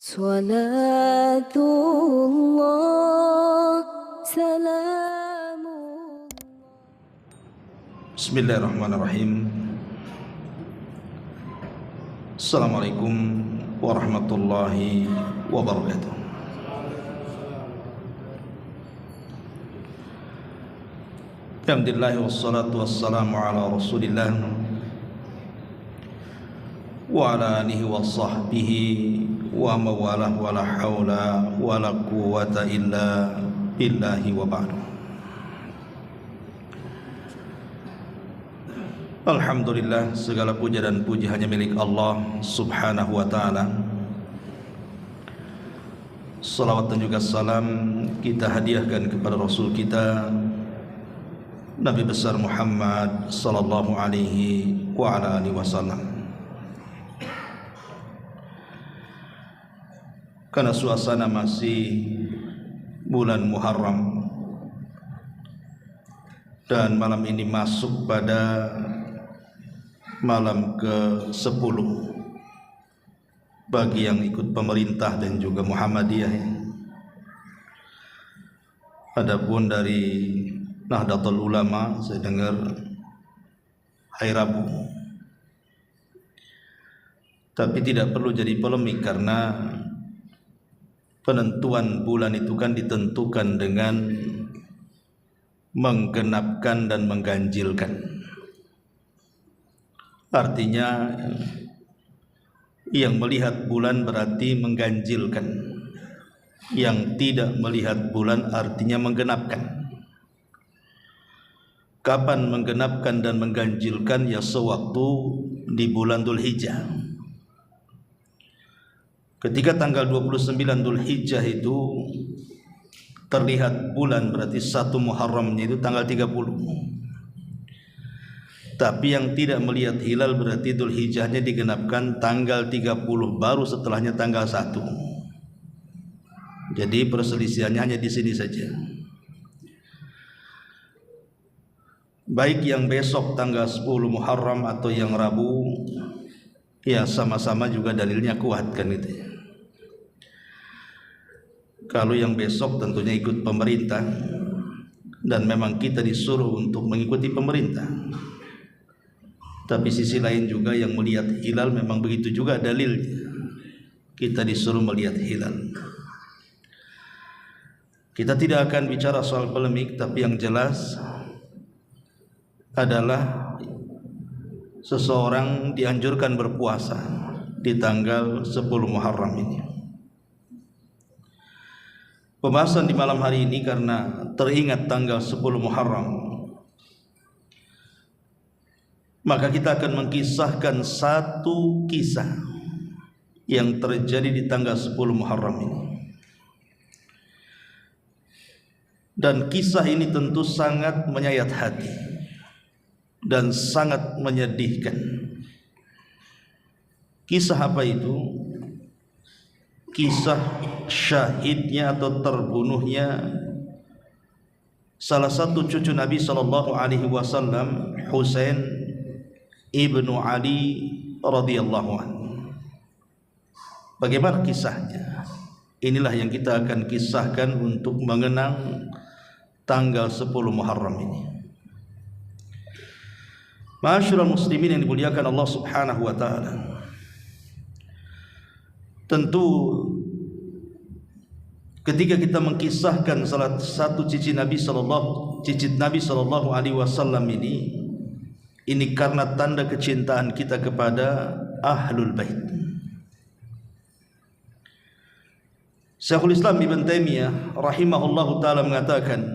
Salatullah, salamullah. Bismillahirrahmanirrahim. Assalamualaikum warahmatullahi wabarakatuh. Alhamdulillah wassalatu wassalamu ala rasulillah wa ala alihi wa sahbihi wa mawalah wa la hawla wa la quwwata illa billahi wa ba'du. Alhamdulillah, segala puja dan puji hanya milik Allah subhanahu wa ta'ala. Salawat dan juga salam kita hadiahkan kepada Rasul kita Nabi besar Muhammad sallallahu alaihi wa ala alihi wasallam. Karena suasana masih bulan Muharram dan malam ini masuk pada malam ke-10 bagi yang ikut pemerintah dan juga Muhammadiyah. Adapun dari Nahdlatul Ulama saya dengar hari Rabu. Tapi tidak perlu jadi polemik karena penentuan bulan itu kan ditentukan dengan menggenapkan dan mengganjilkan. Artinya yang melihat bulan berarti mengganjilkan, yang tidak melihat bulan artinya menggenapkan. Kapan menggenapkan dan mengganjilkan? Ya sewaktu di bulan Dzulhijjah. Ketika tanggal 29 Dzulhijjah itu terlihat bulan, berarti 1 Muharramnya itu tanggal 30. Tapi yang tidak melihat hilal berarti Dzulhijjahnya digenapkan tanggal 30, baru setelahnya tanggal 1. Jadi perselisihannya hanya di sini saja. Baik yang besok tanggal 10 Muharram atau yang Rabu, ya sama-sama juga dalilnya kuat kan itu. Kalau yang besok tentunya ikut pemerintah, dan memang kita disuruh untuk mengikuti pemerintah. Tapi sisi lain juga yang melihat hilal memang begitu juga dalilnya. Kita disuruh melihat hilal. Kita tidak akan bicara soal polemik, tapi yang jelas adalah seseorang dianjurkan berpuasa di tanggal 10 Muharram ini. Pembahasan di malam hari ini karena teringat tanggal 10 Muharram, maka kita akan mengkisahkan satu kisah yang terjadi di tanggal 10 Muharram ini. Dan kisah ini tentu sangat menyayat hati dan sangat menyedihkan. Kisah apa itu? Kisah syahidnya atau terbunuhnya salah satu cucu Nabi sallallahu alaihi wasallam, Husain ibnu Ali radhiyallahu anhu. Bagaimana kisahnya? Inilah yang kita akan kisahkan untuk mengenang tanggal 10 Muharram ini. Ma'asyiral muslimin yang dimuliakan Allah Subhanahu wa taala. Tentu ketika kita mengkisahkan salah satu cicit Nabi sallallahu alaihi wasallam ini karena tanda kecintaan kita kepada Ahlul Bait. Syekhul Islam Ibn Taimiyah rahimahullahu taala mengatakan,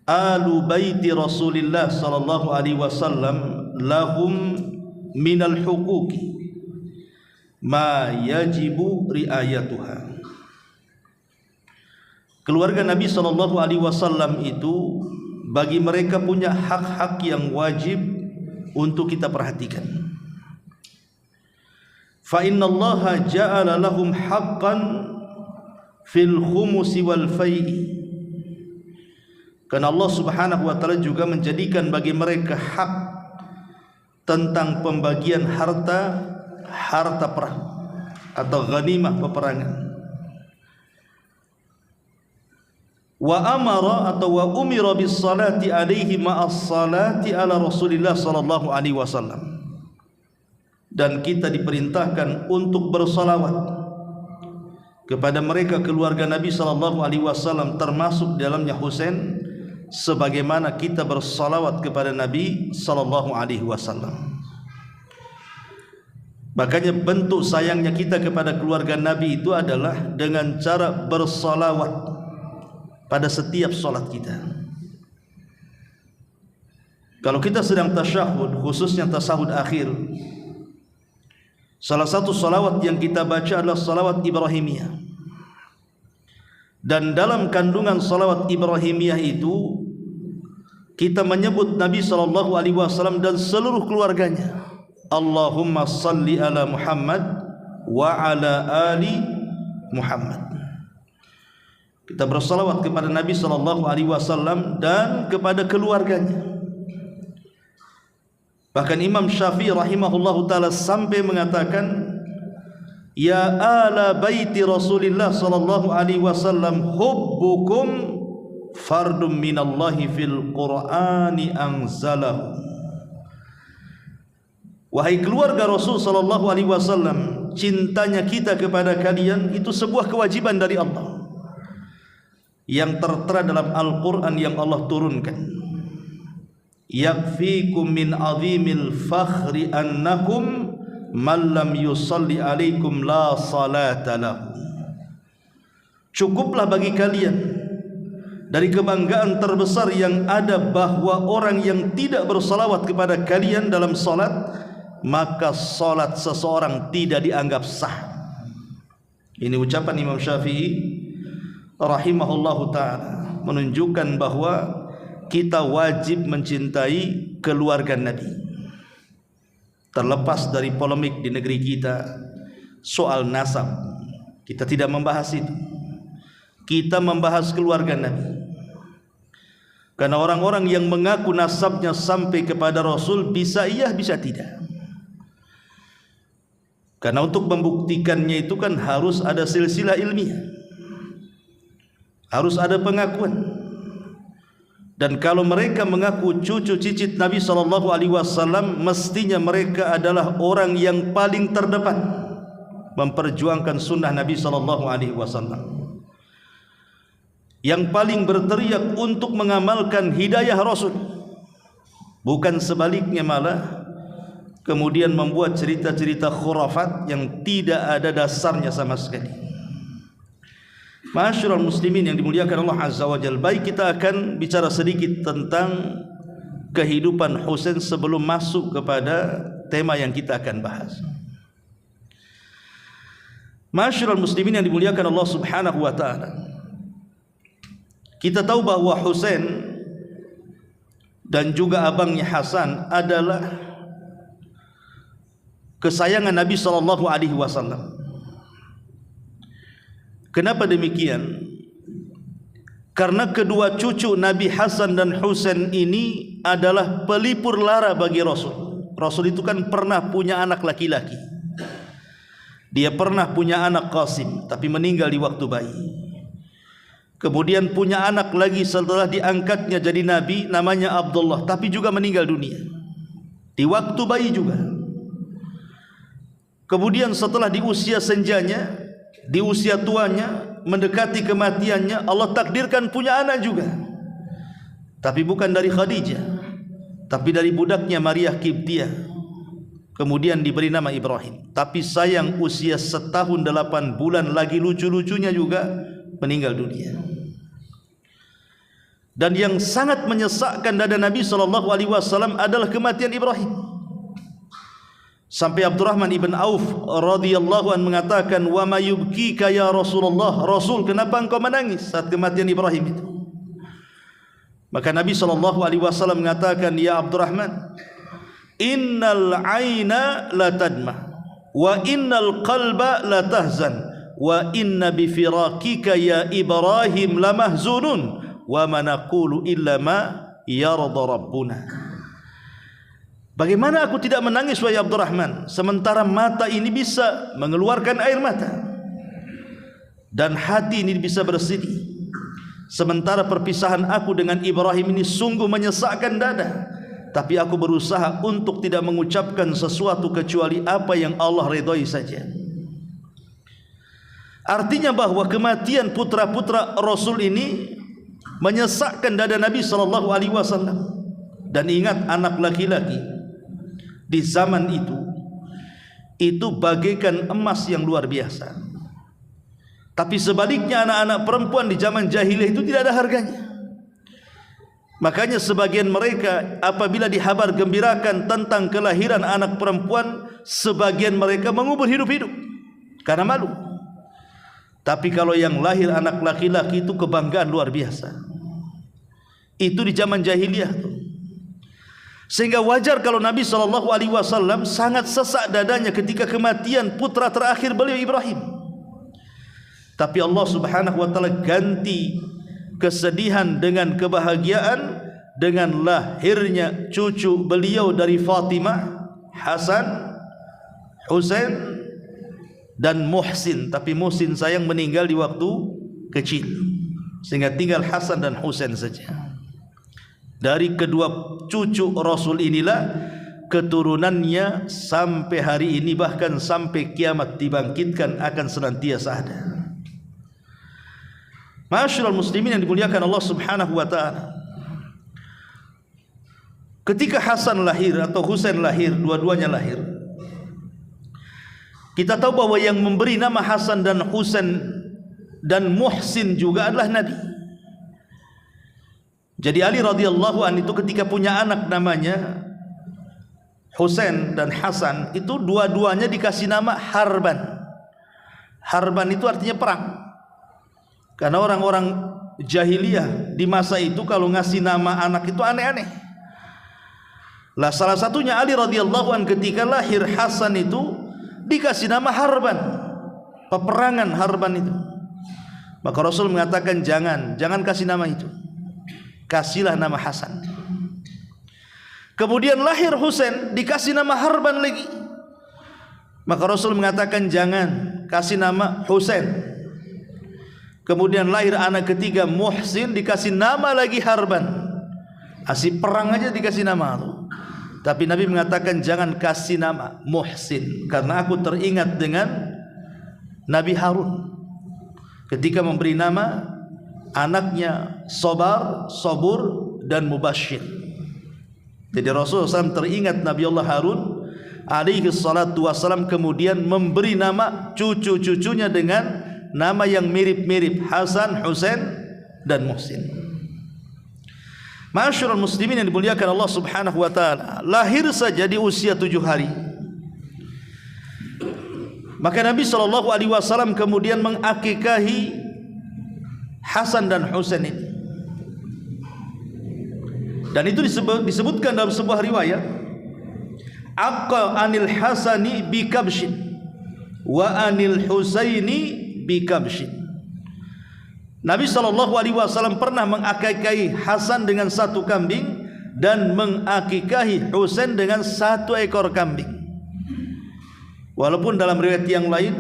Alu baiti Rasulillah sallallahu alaihi wasallam lahum minal huquqi ma yajibu riayatuha. Keluarga Nabi sallallahu alaihi wasallam itu bagi mereka punya hak-hak yang wajib untuk kita perhatikan. Fa innallaha ja'ala lahum haqqan fil khumusi wal fai'i. Karena Allah Subhanahu wa taala juga menjadikan bagi mereka hak tentang pembagian harta perang. atau ghanimah peperangan. Wa amara atau wa umira bis salati alaihi ma'as salati ala Rasulillah sallallahu alaihi wasallam. Dan kita diperintahkan untuk bersalawat kepada mereka keluarga Nabi sallallahu alaihi wasallam, termasuk dalamnya Husain, sebagaimana kita bersalawat kepada Nabi sallallahu alaihi wasallam. Makanya bentuk sayangnya kita kepada keluarga Nabi itu adalah dengan cara bersalawat pada setiap solat kita. Kalau kita sedang tasyahud, khususnya tasyahud akhir, salah satu salawat yang kita baca adalah salawat Ibrahimiyah. Dan dalam kandungan salawat Ibrahimiyah itu kita menyebut Nabi SAW dan seluruh keluarganya. Allahumma salli ala Muhammad wa ala ali Muhammad. Kita bersalawat kepada Nabi SAW dan kepada keluarganya. Bahkan Imam Syafi'i rahimahullahu ta'ala sampai mengatakan, ya ala baiti Rasulillah sallallahu alaihi wasallam hubbukum fardum minallahi fil Qur'ani anzalahu. Wahai keluarga Rasul sallallahu alaihi wasallam, cintanya kita kepada kalian itu sebuah kewajiban dari Allah yang tertera dalam Al-Quran yang Allah turunkan. Yakfikum min azimil fakhri annakum man lam yusalli alaikum la salata lahu. Cukuplah bagi kalian dari kebanggaan terbesar yang ada bahwa orang yang tidak bersalawat kepada kalian dalam salat, maka salat seseorang tidak dianggap sah. Ini ucapan Imam Syafi'i rahimahullahu ta'ala, menunjukkan bahwa kita wajib mencintai keluarga Nabi. Terlepas dari polemik di negeri kita soal nasab, kita tidak membahas itu. Kita membahas keluarga Nabi. Karena orang-orang yang mengaku nasabnya sampai kepada Rasul bisa iya, bisa tidak. Karena untuk membuktikannya itu kan harus ada silsilah ilmiah, harus ada pengakuan. Dan kalau mereka mengaku cucu cicit Nabi SAW, mestinya mereka adalah orang yang paling terdepan memperjuangkan sunnah Nabi SAW, yang paling berteriak untuk mengamalkan hidayah Rasul, bukan sebaliknya malah kemudian membuat cerita-cerita khurafat yang tidak ada dasarnya sama sekali. Ma'asyiral muslimin yang dimuliakan Allah Azza wa Jalla, baik kita akan bicara sedikit tentang kehidupan Husain sebelum masuk kepada tema yang kita akan bahas. Ma'asyiral muslimin yang dimuliakan Allah Subhanahu wa taala, kita tahu bahwa Husain dan juga abangnya Hasan adalah kesayangan Nabi SAW. Kenapa demikian? Karena kedua cucu Nabi Hasan dan Husain ini adalah pelipur lara bagi Rasul. Rasul itu kan pernah punya anak laki-laki. Dia pernah punya anak Qasim, tapi meninggal di waktu bayi. Kemudian punya anak lagi setelah diangkatnya jadi Nabi, namanya Abdullah, tapi juga meninggal dunia di waktu bayi juga. Kemudian setelah di usia senjanya, di usia tuanya, mendekati kematiannya, Allah takdirkan punya anak juga, tapi bukan dari Khadijah, tapi dari budaknya Maria Kiptiah. Kemudian diberi nama Ibrahim. Tapi sayang usia 1 tahun 8 bulan lagi lucu-lucunya juga meninggal dunia. Dan yang sangat menyesakkan dada Nabi SAW adalah kematian Ibrahim. Sampai Abdurrahman ibn Auf radhiyallahu anhu mengatakan, wa ma yubkika ya Rasulullah, Rasul, kenapa engkau menangis saat kematian Ibrahim itu? Maka Nabi SAW mengatakan, ya Abdurrahman, innal aina la tadma wa innal qalba la tahzan wa inna bi firakika ya Ibrahim la mahzunun wa ma naqulu illa ma yarda rabbuna. Bagaimana aku tidak menangis wahai Abdurrahman, sementara mata ini bisa mengeluarkan air mata dan hati ini bisa bersedih, sementara perpisahan aku dengan Ibrahim ini sungguh menyesakkan dada, tapi aku berusaha untuk tidak mengucapkan sesuatu kecuali apa yang Allah ridhoi saja. Artinya bahwa kematian putra-putra Rasul ini menyesakkan dada Nabi SAW. Dan ingat, anak laki-laki di zaman itu bagaikan emas yang luar biasa. Tapi sebaliknya anak-anak perempuan di zaman jahiliyah itu tidak ada harganya. Makanya sebagian mereka apabila dihabar gembirakan tentang kelahiran anak perempuan, sebagian mereka mengubur hidup-hidup karena malu. Tapi kalau yang lahir anak laki-laki itu kebanggaan luar biasa. Itu di zaman jahiliyah. Sehingga wajar kalau Nabi SAW sangat sesak dadanya ketika kematian putra terakhir beliau Ibrahim. Tapi Allah Subhanahu wa taala ganti kesedihan dengan kebahagiaan dengan lahirnya cucu beliau dari Fatimah, Hasan, Husain dan Muhsin. Tapi Muhsin sayang meninggal di waktu kecil, sehingga tinggal Hasan dan Husain saja. Dari kedua cucu Rasul inilah keturunannya sampai hari ini, bahkan sampai kiamat dibangkitkan akan senantiasa ada. Ma'asyiral muslimin yang dimuliakan Allah Subhanahu wa taala, ketika Hasan lahir atau Husain lahir, dua-duanya lahir, kita tahu bahwa yang memberi nama Hasan dan Husain dan Muhsin juga adalah Nabi. Jadi Ali radhiyallahu anhu itu ketika punya anak namanya Husain dan Hasan, itu dua-duanya dikasih nama Harban. Harban itu artinya perang. Karena orang-orang jahiliyah di masa itu kalau ngasih nama anak itu aneh-aneh. Lah salah satunya Ali radhiyallahu anhu ketika lahir Hasan itu dikasih nama Harban, peperangan Harban itu. Maka Rasul mengatakan jangan kasih nama itu, kasihlah nama Hasan. Kemudian lahir Husain dikasih nama Harban lagi. Maka Rasul mengatakan jangan, kasih nama Husain. Kemudian lahir anak ketiga Muhsin dikasih nama lagi Harban. Asih perang aja dikasih nama itu. Tapi Nabi mengatakan jangan kasih nama Muhsin, karena aku teringat dengan Nabi Harun ketika memberi nama anaknya Sobar, Sobur dan Mubashir. Jadi Rasulullah SAW teringat Nabi Allah Harun alaihi salatu wassalam, kemudian memberi nama cucu-cucunya dengan nama yang mirip-mirip, Hasan, Husain dan Muhsin. Ma'asyiral muslimin yang dimuliakan Allah Subhanahu wa taala, lahir saja di usia 7 hari. Maka Nabi SAW kemudian mengakikahi Hasan dan Husain ini. Dan itu disebutkan dalam sebuah riwayat, aqqa anil Hasani bi kabshin wa anil Husaini bi kabshin. Nabi SAW pernah mengakikahi Hasan dengan 1 kambing dan mengakikahi Husain dengan 1 ekor kambing. Walaupun dalam riwayat yang lain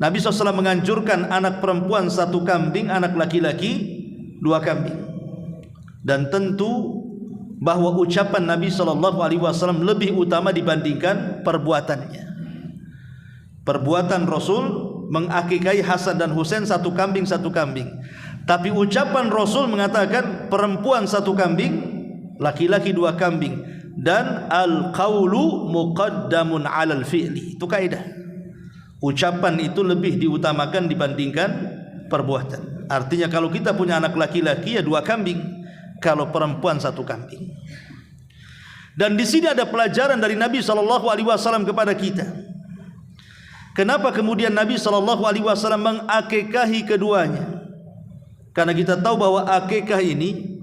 Nabi SAW menganjurkan anak perempuan 1 kambing, anak laki-laki 2 kambing. Dan tentu bahwa ucapan Nabi SAW lebih utama dibandingkan perbuatannya. Perbuatan Rasul mengakikahi Hasan dan Husain 1 kambing 1 kambing. Tapi ucapan Rasul mengatakan perempuan 1 kambing, laki-laki 2 kambing. Dan al-qawlu muqaddamun 'alal fi'li. Itu kaidah. Ucapan itu lebih diutamakan dibandingkan perbuatan. Artinya kalau kita punya anak laki-laki ya 2 kambing, kalau perempuan 1 kambing. Dan di sini ada pelajaran dari Nabi SAW kepada kita. Kenapa kemudian Nabi SAW mengakikahi keduanya? Karena kita tahu bahwa akikah ini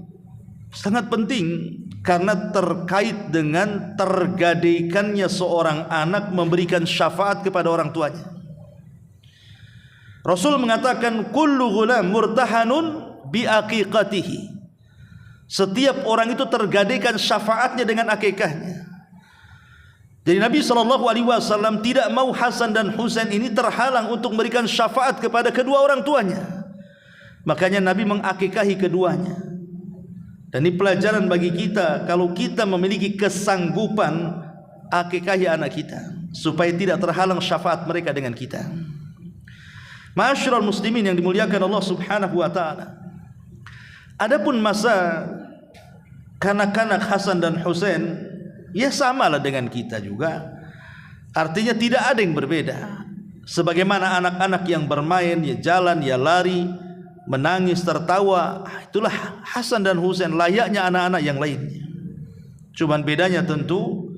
sangat penting, karena terkait dengan tergadaikannya seorang anak memberikan syafaat kepada orang tuanya. Rasul mengatakan kullu ghulam murtahanun bi aqiqatihi. Setiap orang itu tergadaikan syafaatnya dengan akikahnya. Jadi Nabi SAW tidak mau Hasan dan Husain ini terhalang untuk memberikan syafaat kepada kedua orang tuanya. Makanya Nabi mengakikahi keduanya. Dan ini pelajaran bagi kita, kalau kita memiliki kesanggupan, akikahi anak kita supaya tidak terhalang syafaat mereka dengan kita. Ma'asyiral muslimin yang dimuliakan Allah Subhanahu wa taala. Adapun masa kanak-kanak Hasan dan Husain, ya samalah dengan kita juga. Artinya tidak ada yang berbeda. Sebagaimana anak-anak yang bermain, ya jalan, ya lari, menangis, tertawa, itulah Hasan dan Husain layaknya anak-anak yang lainnya. Cuman bedanya tentu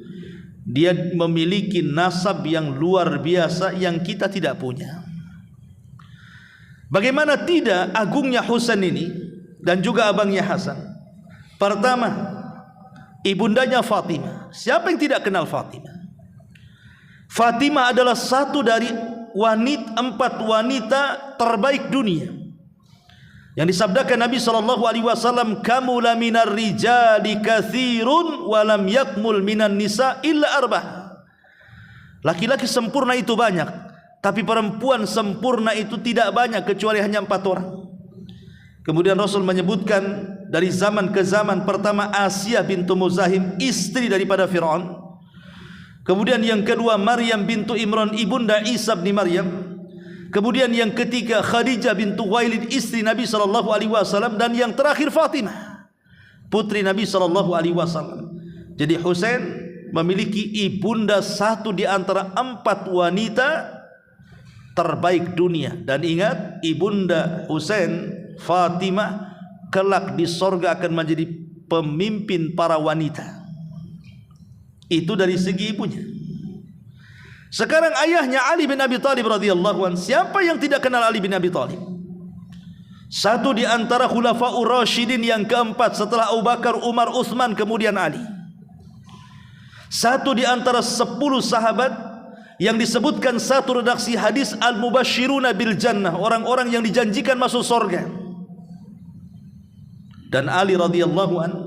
dia memiliki nasab yang luar biasa yang kita tidak punya. Bagaimana tidak agungnya Husain ini dan juga abangnya Hasan. Pertama, ibundanya Fatimah. Siapa yang tidak kenal Fatimah? Fatimah adalah satu dari empat wanita terbaik dunia yang disabdakan Nabi SAW, kamula minar rijali katsirun walam yakmul minan nisa illa arba'ah. Laki-laki sempurna itu banyak, tapi perempuan sempurna itu tidak banyak kecuali hanya 4 orang. Kemudian Rasul menyebutkan dari zaman ke zaman. Pertama, Asiyah bintu Muzahim, istri daripada Fir'aun. Kemudian yang kedua, Maryam bintu Imran, ibunda Isa bin Maryam. Kemudian yang ketiga, Khadijah bintu Khuwailid, istri Nabi SAW. Dan yang terakhir, Fatimah, putri Nabi SAW. Jadi Husain memiliki ibunda satu di antara 4 wanita terbaik dunia. Dan ingat, ibunda Husain, Fatimah, kelak di sorga akan menjadi pemimpin para wanita. Itu dari segi ibunya. Sekarang ayahnya Ali bin Abi Thalib radhiyallahu anhu. Siapa yang tidak kenal Ali bin Abi Thalib? Satu di antara khulafaur rasyidin yang keempat setelah Abu Bakar, Umar, Utsman, kemudian Ali. Satu di antara 10 sahabat yang disebutkan satu redaksi hadis al-mubasyiruna bil jannah, orang-orang yang dijanjikan masuk surga. Dan Ali radhiyallahu anhu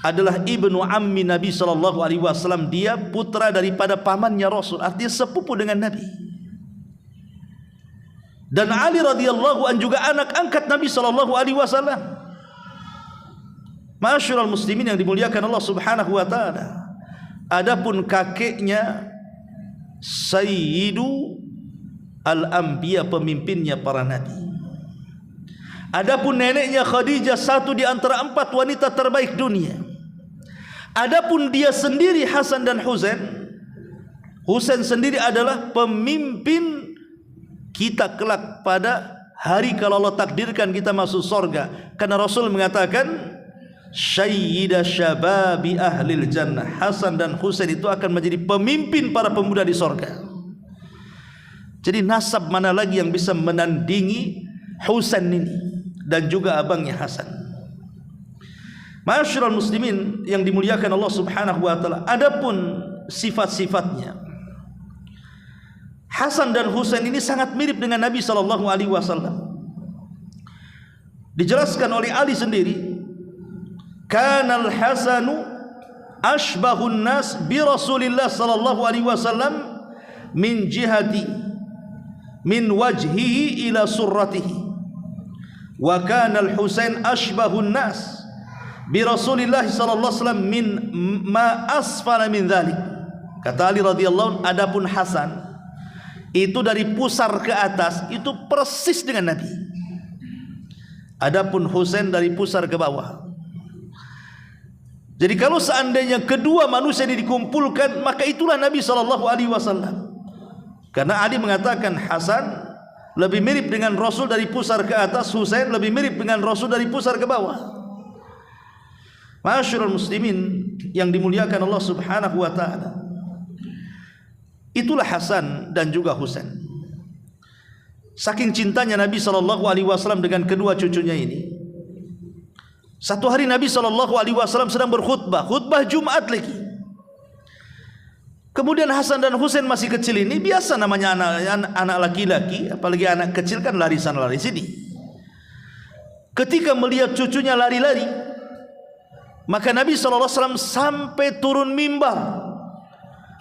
adalah ibnu ammi Nabi SAW. Dia putra daripada pamannya Rasul, artinya sepupu dengan Nabi. Dan Ali radhiyallahu anhu juga anak angkat Nabi SAW. Ma'asyiral muslimin yang dimuliakan Allah Subhanahu wa taala. Adapun kakeknya Sayyidu al-Anbiya, pemimpinnya para nabi. Adapun neneknya Khadijah, satu di antara 4 wanita terbaik dunia. Adapun dia sendiri Hasan dan Husain, Husain sendiri adalah pemimpin kita kelak pada hari kalau Allah takdirkan kita masuk surga. Karena Rasul mengatakan, Sayyida syababi ahlil jannah. Hasan dan Husain itu akan menjadi pemimpin para pemuda di surga. Jadi nasab mana lagi yang bisa menandingi Husain ini dan juga abangnya Hasan. Ma'asyiral muslimin yang dimuliakan Allah Subhanahu wa taala. Adapun sifat-sifatnya, Hasan dan Husain ini sangat mirip dengan Nabi SAW. Dijelaskan oleh Ali sendiri, kanal Hasanu ashbahun nas bi Rasulillah SAW min jihati min wajhihi ila surratihi, wa kanal Husain ashbahun nas bi Rasulillah sallallahu alaihi wasallam min ma asfala min dzalik. Kata Ali radhiyallahu anhu, adapun Hasan itu dari pusar ke atas itu persis dengan Nabi. Adapun Husain dari pusar ke bawah. Jadi kalau seandainya kedua manusia ini dikumpulkan, maka itulah Nabi sallallahu alaihi wasallam. Karena Ali mengatakan Hasan lebih mirip dengan Rasul dari pusar ke atas, Husain lebih mirip dengan Rasul dari pusar ke bawah. Ma'asyiral muslimin yang dimuliakan Allah Subhanahu wa taala. Itulah Hasan dan juga Husain. Saking cintanya Nabi SAW dengan kedua cucunya ini. Satu hari Nabi SAW sedang berkhutbah, khutbah Jumat lagi. Kemudian Hasan dan Husain masih kecil ini, biasa namanya anak laki-laki, apalagi anak kecil kan lari sana lari sini. Ketika melihat cucunya lari-lari, maka Nabi SAW sampai turun mimbar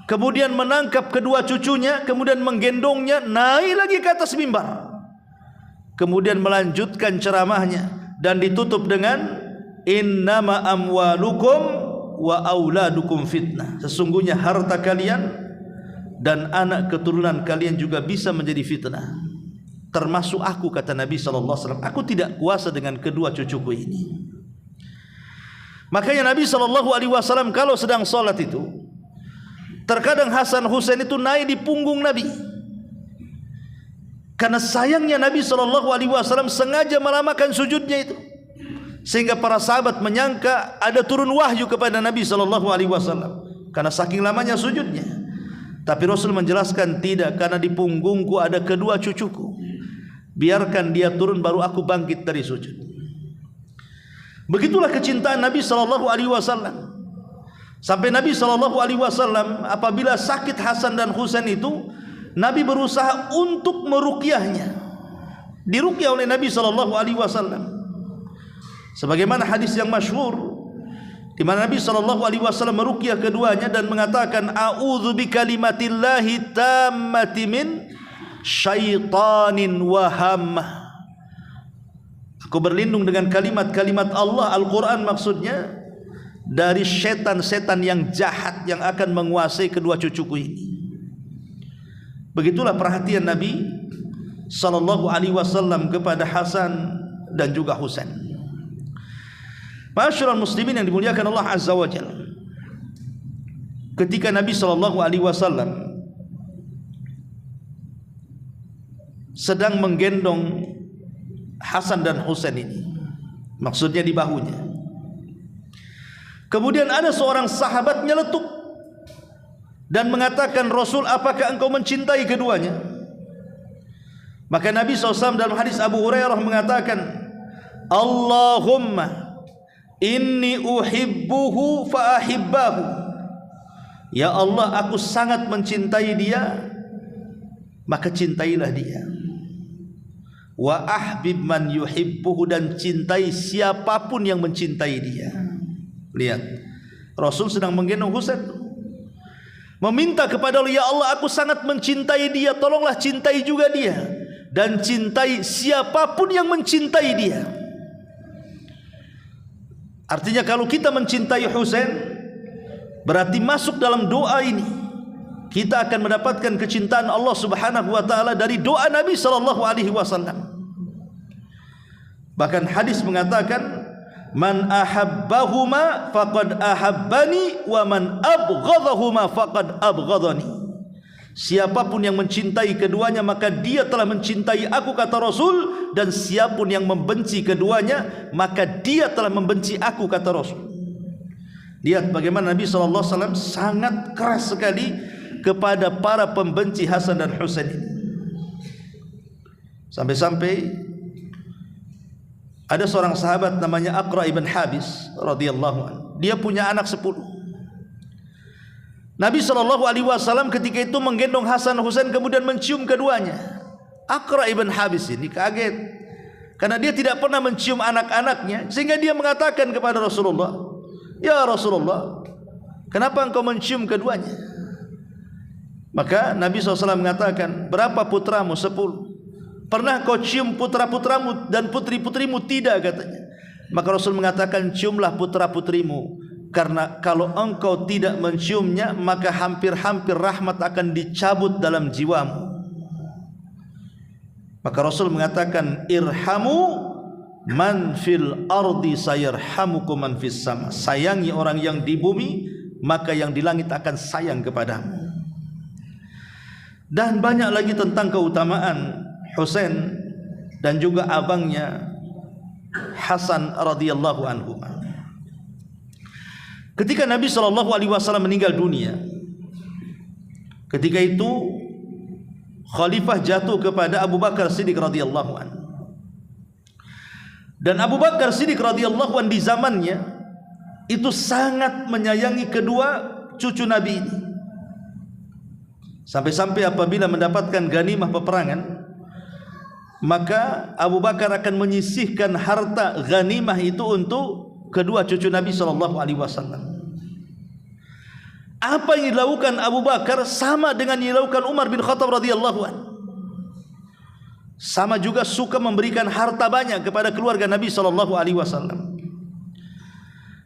kemudian menangkap kedua cucunya, kemudian menggendongnya naik lagi ke atas mimbar, kemudian melanjutkan ceramahnya dan ditutup dengan innama amwalukum wa auladukum fitnah. Sesungguhnya harta kalian dan anak keturunan kalian juga bisa menjadi fitnah, termasuk aku, kata Nabi SAW. Aku tidak kuasa dengan kedua cucuku ini. Makanya Nabi SAW kalau sedang sholat itu, terkadang Hasan Husain itu naik di punggung Nabi, karena sayangnya Nabi SAW sengaja melamakan sujudnya itu, sehingga para sahabat menyangka ada turun wahyu kepada Nabi SAW karena saking lamanya sujudnya. Tapi Rasul menjelaskan, tidak, karena di punggungku ada kedua cucuku, biarkan dia turun baru aku bangkit dari sujud. Begitulah kecintaan Nabi SAW. Sampai Nabi SAW apabila sakit Hasan dan Husain itu, Nabi berusaha untuk meruqyahnya, diruqyah oleh Nabi SAW. Sebagaimana hadis yang masyhur di mana Nabi SAW meruqyah keduanya dan mengatakan, a'udzu bikalimatillahi tammati min syaitanin wa hammah. Aku berlindung dengan kalimat-kalimat Allah, Al-Quran maksudnya, dari setan-setan yang jahat yang akan menguasai kedua cucuku ini. Begitulah perhatian Nabi SAW kepada Hasan dan juga Husain. Ma'asyiral muslimin yang dimuliakan Allah Azza wa Jalla, ketika Nabi SAW sedang menggendong Hasan dan Husain ini, maksudnya di bahunya, kemudian ada seorang sahabat nyeletuk dan mengatakan, Rasul, apakah engkau mencintai keduanya? Maka Nabi SAW dalam hadis Abu Hurairah mengatakan, Allahumma inni uhibbuhu fa ahibbahu. Ya Allah, aku sangat mencintai dia, maka cintailah dia. Wa ahbib man yuhibbuhu, dan cintai siapapun yang mencintai dia. Lihat, Rasul sedang menggendong Husain, meminta kepada Allah, ya Allah, aku sangat mencintai dia, tolonglah cintai juga dia, dan cintai siapapun yang mencintai dia. Artinya kalau kita mencintai Husain, berarti masuk dalam doa ini kita akan mendapatkan kecintaan Allah Subhanahu wa taala dari doa Nabi sallallahu alaihi wasallam. Bahkan hadis mengatakan, man ahabbahuma faqad ahabbani wa man abghadahuma faqad abghadani. Siapapun yang mencintai keduanya maka dia telah mencintai aku, kata Rasul, dan siapapun yang membenci keduanya maka dia telah membenci aku, kata Rasul. Lihat bagaimana Nabi SAW sangat keras sekali kepada para pembenci Hasan dan Husain ini. Sampai-sampai ada seorang sahabat namanya Aqra ibn Habis radhiyallahu anhu. Dia punya anak 10. Nabi SAW ketika itu menggendong Hasan Husain kemudian mencium keduanya. Aqra ibn Habis ini kaget karena dia tidak pernah mencium anak-anaknya, sehingga dia mengatakan kepada Rasulullah, ya Rasulullah, kenapa engkau mencium keduanya? Maka Nabi SAW mengatakan, berapa putramu? 10. Pernah kau cium putra-putramu dan putri-putrimu? Tidak, katanya. Maka Rasul mengatakan, ciumlah putra-putrimu, karena kalau engkau tidak menciumnya maka hampir-hampir rahmat akan dicabut dalam jiwamu. Maka Rasul mengatakan, irhamu man fil ardi sayarhamukum man fis sama. Sayangi orang yang di bumi, maka yang di langit akan sayang kepadamu. Dan banyak lagi tentang keutamaan Husain dan juga abangnya Hasan radhiyallahu anhu. Ketika Nabi SAW meninggal dunia, ketika itu khalifah jatuh kepada Abu Bakar Siddiq radhiyallahu anhu. Dan Abu Bakar Siddiq radhiyallahu anhu di zamannya itu sangat menyayangi kedua cucu Nabi ini. Sampai-sampai apabila mendapatkan ganimah peperangan, maka Abu Bakar akan menyisihkan harta ganimah itu untuk kedua cucu Nabi SAW. Apa yang dilakukan Abu Bakar sama dengan yang dilakukan Umar bin Khattab radhiyallahu anhu. Sama juga suka memberikan harta banyak kepada keluarga Nabi sallallahu alaihi wasallam.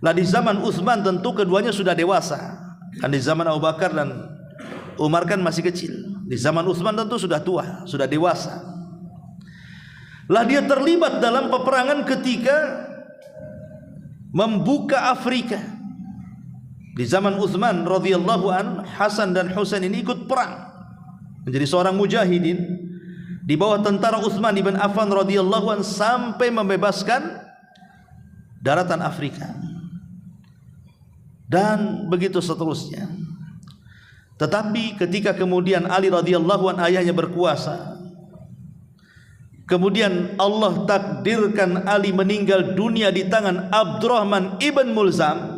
Lah di zaman Utsman tentu keduanya sudah dewasa. Kan di zaman Abu Bakar dan Umar kan masih kecil. Di zaman Utsman tentu sudah tua, sudah dewasa. Lah dia terlibat dalam peperangan ketika membuka Afrika. Di zaman Utsman radhiyallahu an, Hasan dan Husain ini ikut perang menjadi seorang mujahidin di bawah tentara Utsman ibn Affan radhiyallahu an sampai membebaskan daratan Afrika. Dan begitu seterusnya. Tetapi ketika kemudian Ali radhiyallahu an ayahnya berkuasa, kemudian Allah takdirkan Ali meninggal dunia di tangan Abdurrahman ibn Mulzam,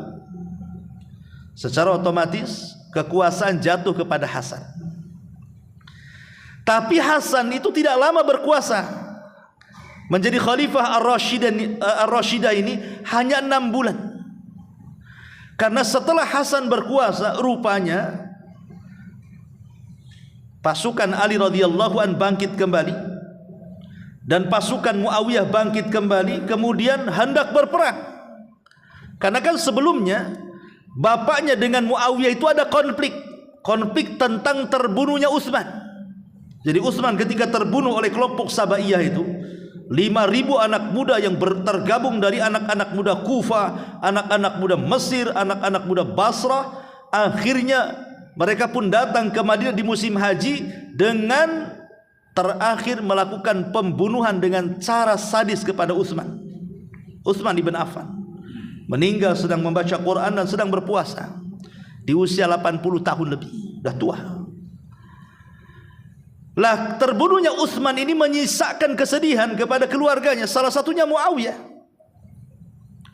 secara otomatis kekuasaan jatuh kepada Hasan. Tapi Hasan itu tidak lama berkuasa. Menjadi khalifah Ar-Rashidah ini hanya 6 bulan. Karena setelah Hasan berkuasa, rupanya pasukan Ali radhiyallahu an bangkit kembali dan pasukan Muawiyah bangkit kembali, kemudian hendak berperang. Karena kan sebelumnya bapaknya dengan Muawiyah itu ada konflik tentang terbunuhnya Utsman. Jadi Utsman ketika terbunuh oleh kelompok Sabaiyah itu, 5.000 anak muda yang tergabung dari anak-anak muda Kufah, anak-anak muda Mesir, anak-anak muda Basrah, akhirnya mereka pun datang ke Madinah di musim haji dengan terakhir melakukan pembunuhan dengan cara sadis kepada Utsman ibn Affan. Meninggal sedang membaca Quran dan sedang berpuasa di usia 80 tahun lebih, sudah tua. Lah terbunuhnya Utsman ini menyisakan kesedihan kepada keluarganya, salah satunya Muawiyah.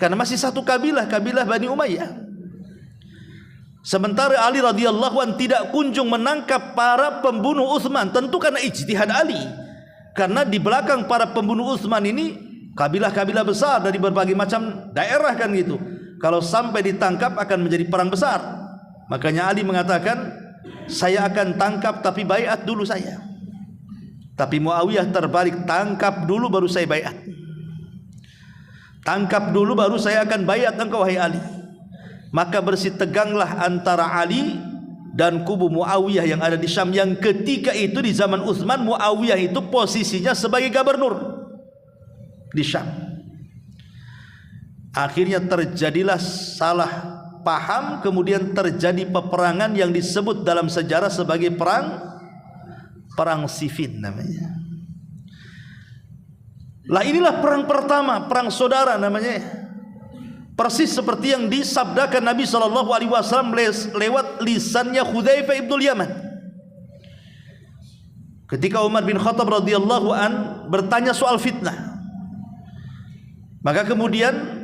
Karena masih satu kabilah Bani Umayyah. Sementara Ali radhiyallahu an tidak kunjung menangkap para pembunuh Utsman, tentu karena ijtihad Ali. Karena di belakang para pembunuh Utsman ini kabilah-kabilah besar dari berbagai macam daerah kan gitu. Kalau sampai ditangkap akan menjadi perang besar. Makanya Ali mengatakan, saya akan tangkap tapi baiat dulu saya. Tapi Muawiyah terbalik, tangkap dulu baru saya baiat. Tangkap dulu baru saya akan baiat engkau wahai Ali. Maka bersiteganglah antara Ali dan kubu Muawiyah yang ada di Syam, yang ketika itu di zaman Utsman Muawiyah itu posisinya sebagai gubernur di Syam. Akhirnya terjadilah salah paham, kemudian terjadi peperangan yang disebut dalam sejarah sebagai perang Siffin namanya. Lah inilah perang pertama, perang saudara namanya. Persis seperti yang disabdakan Nabi SAW lewat lisannya Hudzaifah ibn Yaman. Ketika Umar bin Khattab radhiyallahu an bertanya soal fitnah, maka kemudian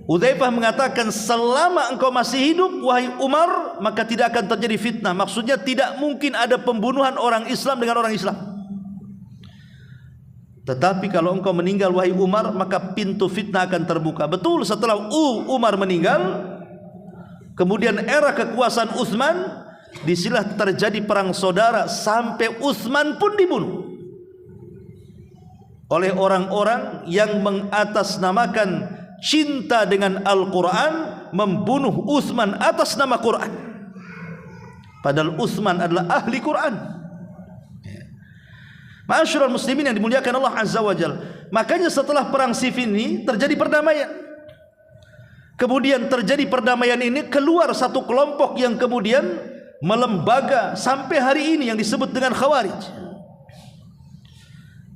Hudzaifah mengatakan, selama engkau masih hidup wahai Umar, maka tidak akan terjadi fitnah. Maksudnya tidak mungkin ada pembunuhan orang Islam dengan orang Islam. Tetapi kalau engkau meninggal wahai Umar, maka pintu fitnah akan terbuka. Betul, setelah Umar meninggal, kemudian era kekuasaan Utsman, disinilah terjadi perang saudara sampai Utsman pun dibunuh oleh orang-orang yang mengatasnamakan cinta dengan Al-Quran, membunuh Utsman atas nama Quran. Padahal Utsman adalah ahli Quran. Ma'asyiral muslimin yang dimuliakan Allah Azza wa Jalla. Makanya setelah perang Siffin ini terjadi perdamaian. Kemudian terjadi perdamaian ini, keluar satu kelompok yang kemudian melembaga sampai hari ini yang disebut dengan Khawarij.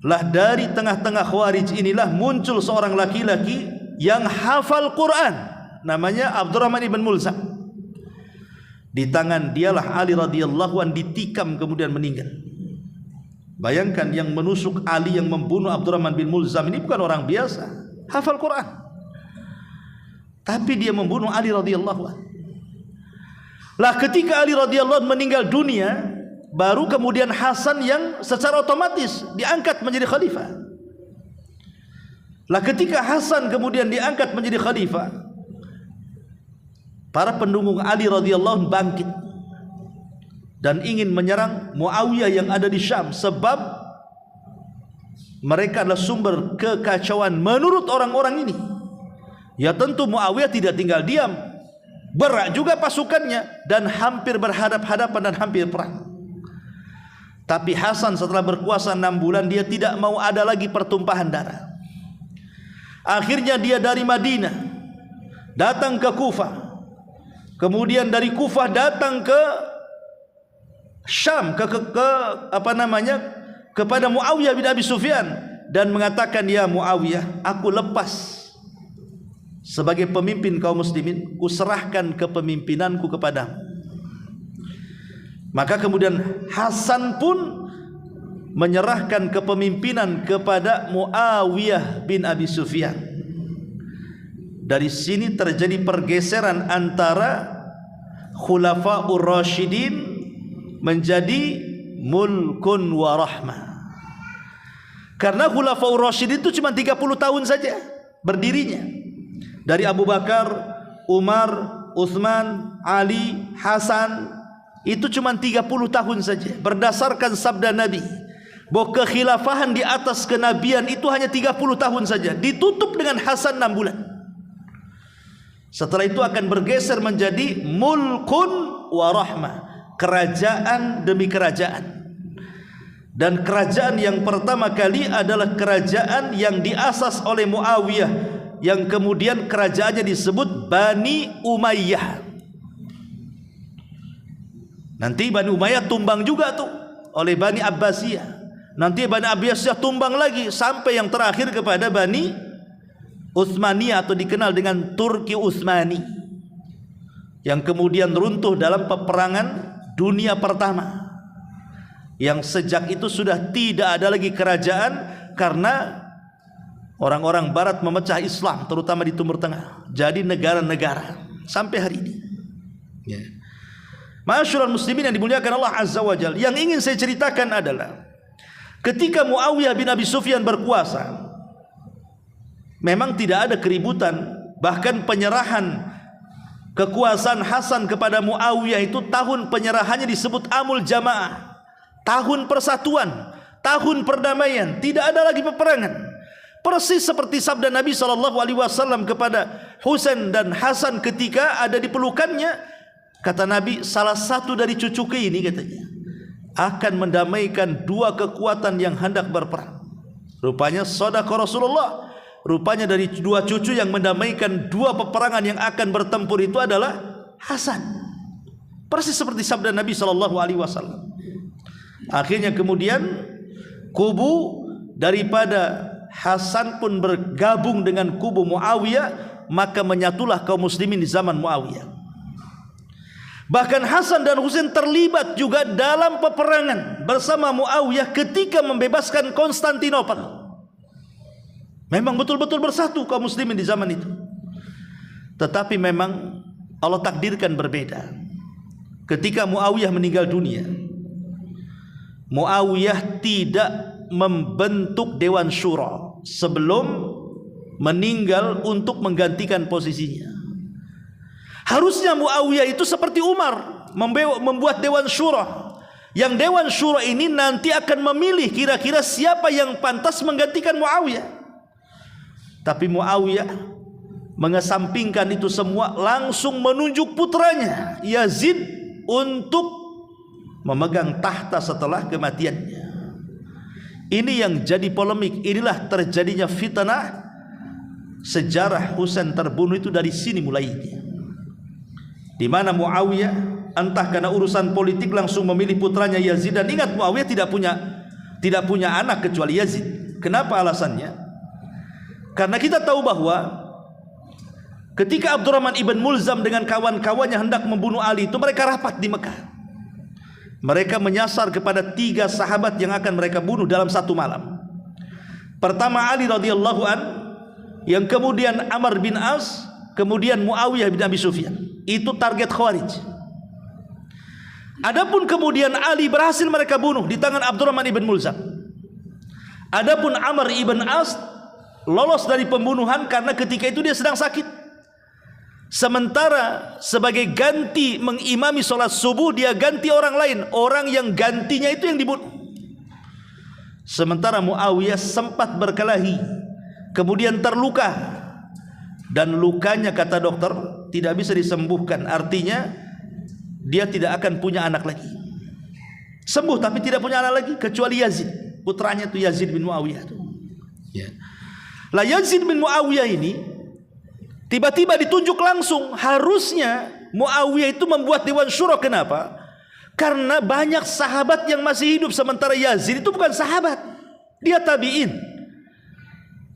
Lah dari tengah-tengah Khawarij inilah muncul seorang laki-laki yang hafal Quran, namanya Abdurrahman ibn Mulzam. Di tangan dialah Ali radhiyallahu an ditikam kemudian meninggal. Bayangkan, yang menusuk Ali, yang membunuh Abdurrahman bin Mulzam ini bukan orang biasa, hafal Quran. Tapi dia membunuh Ali radhiyallahu an. Lah ketika Ali radhiyallahu an meninggal dunia, baru kemudian Hasan yang secara otomatis diangkat menjadi khalifah. Lah ketika Hasan kemudian diangkat menjadi khalifah, para pendukung Ali radhiyallahu anhu bangkit dan ingin menyerang Muawiyah yang ada di Syam, sebab mereka adalah sumber kekacauan menurut orang-orang ini. Ya tentu Muawiyah tidak tinggal diam, berak juga pasukannya dan hampir berhadap-hadapan dan hampir perang. Tapi Hasan setelah berkuasa 6 bulan, dia tidak mau ada lagi pertumpahan darah. Akhirnya dia dari Madinah datang ke Kufah, kemudian dari Kufah datang ke Syam, kepada Muawiyah bin Abi Sufyan, dan mengatakan, ya Muawiyah, aku lepas sebagai pemimpin kaum muslimin, kuserahkan kepemimpinanku kepadamu. Maka kemudian Hasan pun menyerahkan kepemimpinan kepada Muawiyah bin Abi Sufyan. Dari sini terjadi pergeseran antara Khulafaur Rasyidin menjadi mulkun wa rahmah. Karena Khulafaur Rasyidin itu cuma 30 tahun saja berdirinya. Dari Abu Bakar, Umar, Utsman, Ali, Hasan, itu cuma 30 tahun saja. Berdasarkan sabda Nabi bahwa kekhilafahan di atas kenabian itu hanya 30 tahun saja, ditutup dengan Hasan 6 bulan. Setelah itu akan bergeser menjadi mulkun wa rahmah, kerajaan demi kerajaan. Dan kerajaan yang pertama kali adalah kerajaan yang diasas oleh Muawiyah, yang kemudian kerajaannya disebut Bani Umayyah. Nanti Bani Umayyah tumbang juga tuh oleh Bani Abbasiyah. Nanti Bani Abbasiyah tumbang lagi sampai yang terakhir kepada Bani Utsmaniyah atau dikenal dengan Turki Utsmani, yang kemudian runtuh dalam peperangan dunia pertama. Yang sejak itu sudah tidak ada lagi kerajaan karena orang-orang barat memecah Islam, terutama di Timur Tengah. Jadi negara-negara sampai hari ini. Ya. Ma'asyiral muslimin yang dimuliakan Allah Azza wa Jalla, yang ingin saya ceritakan adalah ketika Muawiyah bin Abi Sufyan berkuasa, memang tidak ada keributan. Bahkan penyerahan kekuasaan Hasan kepada Muawiyah itu, tahun penyerahannya disebut Amul Jamaah, tahun persatuan, tahun perdamaian, tidak ada lagi peperangan. Persis seperti sabda Nabi SAW kepada Husain dan Hasan ketika ada di pelukannya. Kata Nabi, salah satu dari cucuku ini, katanya, akan mendamaikan dua kekuatan yang hendak berperang. Rupanya sadaqah Rasulullah. Rupanya dari dua cucu yang mendamaikan dua peperangan yang akan bertempur itu adalah Hasan. Persis seperti sabda Nabi SAW. Akhirnya kemudian kubu daripada Hasan pun bergabung dengan kubu Muawiyah, maka menyatulah kaum muslimin di zaman Muawiyah. Bahkan Hasan dan Husain terlibat juga dalam peperangan bersama Muawiyah ketika membebaskan Konstantinopel. Memang betul-betul bersatu kaum muslimin di zaman itu. Tetapi memang Allah takdirkan berbeda. Ketika Muawiyah meninggal dunia, Muawiyah tidak membentuk Dewan Syura sebelum meninggal untuk menggantikan posisinya. Harusnya Muawiyah itu seperti Umar, membuat Dewan Syura. Yang Dewan Syura ini nanti akan memilih kira-kira siapa yang pantas menggantikan Muawiyah. Tapi Muawiyah mengesampingkan itu semua, langsung menunjuk putranya Yazid untuk memegang tahta setelah kematiannya. Ini yang jadi polemik. Inilah terjadinya fitnah. Sejarah Husain terbunuh itu dari sini mulainya, di mana Muawiyah entah karena urusan politik langsung memilih putranya Yazid. Dan ingat, Muawiyah tidak punya anak kecuali Yazid. Kenapa alasannya? Karena kita tahu bahwa ketika Abdurrahman ibn Mulzam dengan kawan-kawannya hendak membunuh Ali itu, mereka rapat di Mekah. Mereka menyasar kepada 3 sahabat yang akan mereka bunuh dalam satu malam. Pertama Ali radhiyallahu an, yang kemudian Amr bin As, kemudian Muawiyah bin Abi Sufyan. Itu target Khawarij. Adapun kemudian Ali berhasil mereka bunuh di tangan Abdurrahman ibn Mulzam. Adapun Amr ibn As lolos dari pembunuhan karena ketika itu dia sedang sakit. Sementara sebagai ganti mengimami sholat subuh, dia ganti orang lain. Orang yang gantinya itu yang dibunuh. Sementara Muawiyah sempat berkelahi, kemudian terluka, dan lukanya kata dokter tidak bisa disembuhkan. Artinya dia tidak akan punya anak lagi. Sembuh tapi tidak punya anak lagi kecuali Yazid, putranya itu Yazid bin Muawiyah itu. Ya. Lah Yazid bin Muawiyah ini tiba-tiba ditunjuk langsung. Harusnya Muawiyah itu membuat Dewan Syuro. Kenapa? Karena banyak sahabat yang masih hidup, sementara Yazid itu bukan sahabat, dia tabi'in.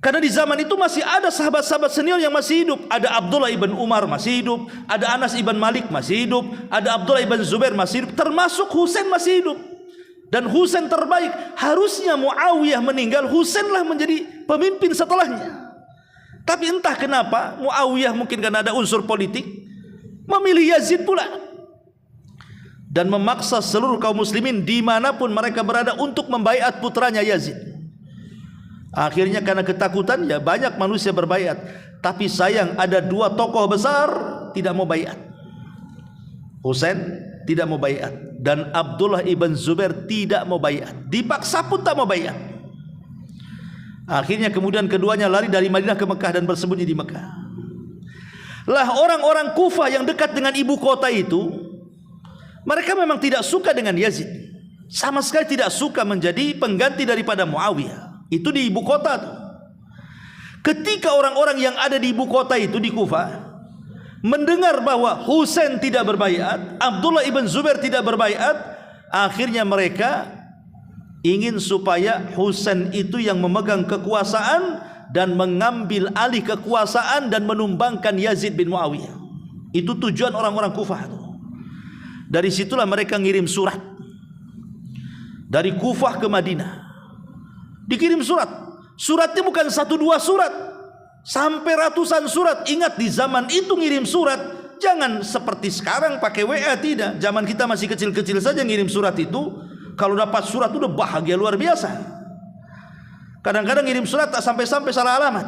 Karena di zaman itu masih ada sahabat-sahabat senior yang masih hidup. Ada Abdullah ibn Umar masih hidup, ada Anas ibn Malik masih hidup, ada Abdullah ibn Zubair masih hidup, termasuk Husain masih hidup. Dan Husain terbaik. Harusnya Muawiyah meninggal, Husainlah menjadi pemimpin setelahnya. Tapi entah kenapa Muawiyah, mungkin karena ada unsur politik, memilih Yazid pula, dan memaksa seluruh kaum muslimin dimanapun mereka berada untuk membaiat putranya Yazid. Akhirnya karena ketakutan ya banyak manusia berbaiat, tapi sayang ada dua tokoh besar tidak mau baiat. Husain tidak mau baiat, dan Abdullah ibn Zubair tidak mau baiat. Dipaksa pun tak mau baiat. Akhirnya kemudian keduanya lari dari Madinah ke Mekah dan bersembunyi di Mekah. Lah orang-orang Kufah yang dekat dengan ibu kota itu, mereka memang tidak suka dengan Yazid, sama sekali tidak suka menjadi pengganti daripada Muawiyah. Itu di ibu kota tuh. Ketika orang-orang yang ada di ibu kota itu di Kufah mendengar bahwa Husain tidak berbaiat, Abdullah ibn Zubair tidak berbaiat, akhirnya mereka ingin supaya Husain itu yang memegang kekuasaan dan mengambil alih kekuasaan dan menumbangkan Yazid bin Muawiyah. Itu tujuan orang-orang Kufah itu. Dari situlah mereka ngirim surat dari Kufah ke Madinah. Dikirim surat. Suratnya bukan satu dua surat, sampai ratusan surat. Ingat di zaman itu ngirim surat jangan seperti sekarang pakai WA, tidak. Zaman kita masih kecil-kecil saja ngirim surat itu, kalau dapat surat udah bahagia luar biasa. Kadang-kadang ngirim surat tak sampai-sampai salah alamat.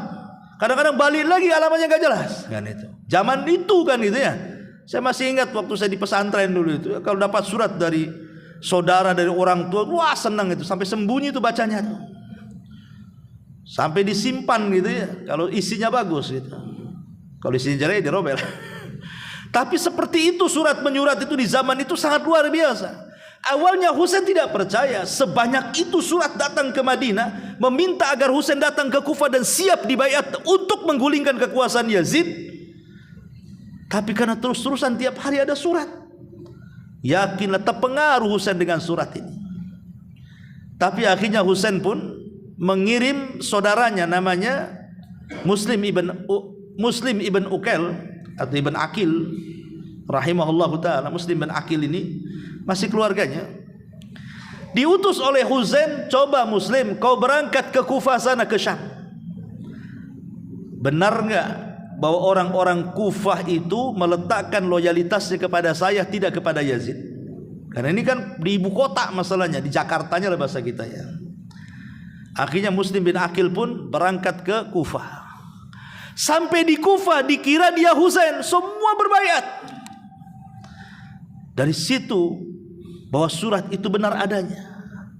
Kadang-kadang balik lagi alamatnya gak jelas. Kan itu. Zaman itu kan gitu ya. Saya masih ingat waktu saya di pesantren dulu itu, kalau dapat surat dari saudara, dari orang tua, wah senang itu, sampai sembunyi itu bacanya tuh. Sampai disimpan gitu ya, kalau isinya bagus gitu. Kalau isinya jelek dirobel. Tapi seperti itu surat menyurat itu di zaman itu sangat luar biasa. Awalnya Husain tidak percaya, sebanyak itu surat datang ke Madinah meminta agar Husain datang ke Kufah dan siap dibaiat untuk menggulingkan kekuasaan Yazid. Tapi karena terus-terusan tiap hari ada surat, yakinlah terpengaruh Husain dengan surat ini. Tapi akhirnya Husain pun mengirim saudaranya namanya Muslim ibn Uqail atau ibn Aqil rahimahullahu taala. Muslim ibn Aqil ini masih keluarganya, diutus oleh Husain, coba Muslim kau berangkat ke Kufah sana, ke Syam. Benar enggak bahwa orang-orang Kufah itu meletakkan loyalitasnya kepada saya, tidak kepada Yazid? Karena ini kan di ibu kota masalahnya, di Jakartanya lah bahasa kita ya. Akhirnya Muslim bin Aqil pun berangkat ke Kufah. Sampai di Kufah dikira dia Husain, semua berbaiat. Dari situ bahwa surat itu benar adanya.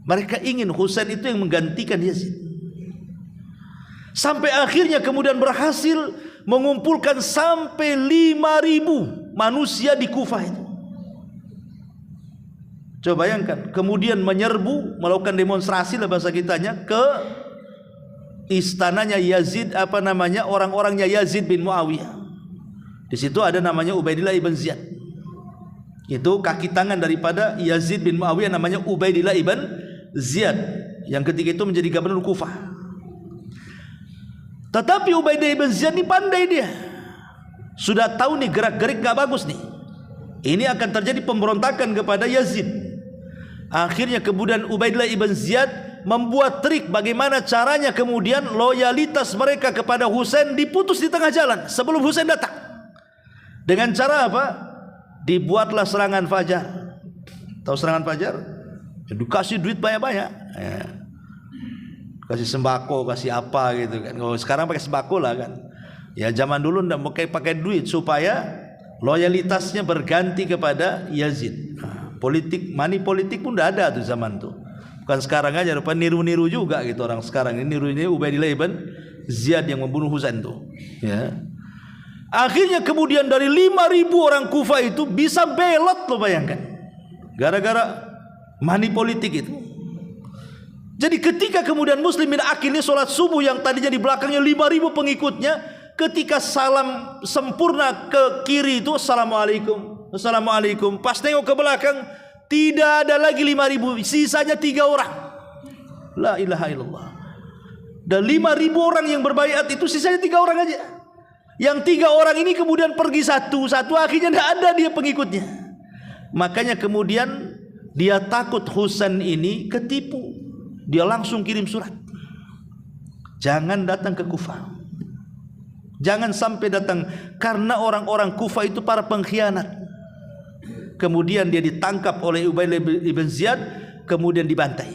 Mereka ingin Husain itu yang menggantikan Yazid. Sampai akhirnya kemudian berhasil mengumpulkan sampai 5.000 manusia di Kufah itu. Coba bayangkan, kemudian menyerbu, melakukan demonstrasi lah bahasa kitanya, ke istananya Yazid, orang-orangnya Yazid bin Muawiyah. Di situ ada namanya Ubaidillah ibn Ziyad. Itu kaki tangan daripada Yazid bin Muawiyah, namanya Ubaidillah ibn Ziyad, yang ketika itu menjadi gubernur Kufah. Tetapi Ubaidillah ibn Ziyad ini pandai dia. Sudah tahu nih gerak-gerik gak bagus nih, ini akan terjadi pemberontakan kepada Yazid. Akhirnya kemudian Ubaidillah ibn Ziyad membuat trik bagaimana caranya kemudian loyalitas mereka kepada Husain diputus di tengah jalan sebelum Husain datang. Dengan cara apa? Dibuatlah serangan fajar. Tahu serangan fajar? Dikasih duit banyak-banyak ya. Kasih sembako, kasih apa gitu kan. Kalau sekarang pakai sembako lah kan. Ya zaman dulu ndak mau pakai duit supaya loyalitasnya berganti kepada Yazid. Politik, money politik pun ndak ada tuh zaman tuh. Bukan sekarang aja, rupa niru-niru juga gitu orang sekarang ini nirunya Ubaidillah ibn Ziyad yang membunuh Husain tuh. Ya. Akhirnya kemudian dari 5.000 orang Kufah itu bisa belot, lo bayangkan. Gara-gara money politik itu. Jadi ketika kemudian Muslim bin Aqil ini sholat subuh yang tadinya di belakangnya 5.000 pengikutnya, ketika salam sempurna ke kiri itu assalamualaikum, assalamualaikum, pas tengok ke belakang tidak ada lagi 5.000, sisanya 3 orang. La ilaha illallah. Dan 5.000 orang yang berbaiat itu sisanya 3 orang aja. Yang 3 orang ini kemudian pergi satu akhirnya tidak ada dia pengikutnya. Makanya kemudian dia takut Husain ini ketipu. Dia langsung kirim surat. Jangan datang ke Kufah. Jangan sampai datang, karena orang-orang Kufah itu para pengkhianat. Kemudian dia ditangkap oleh Ubaidillah ibn Ziyad, kemudian dibantai.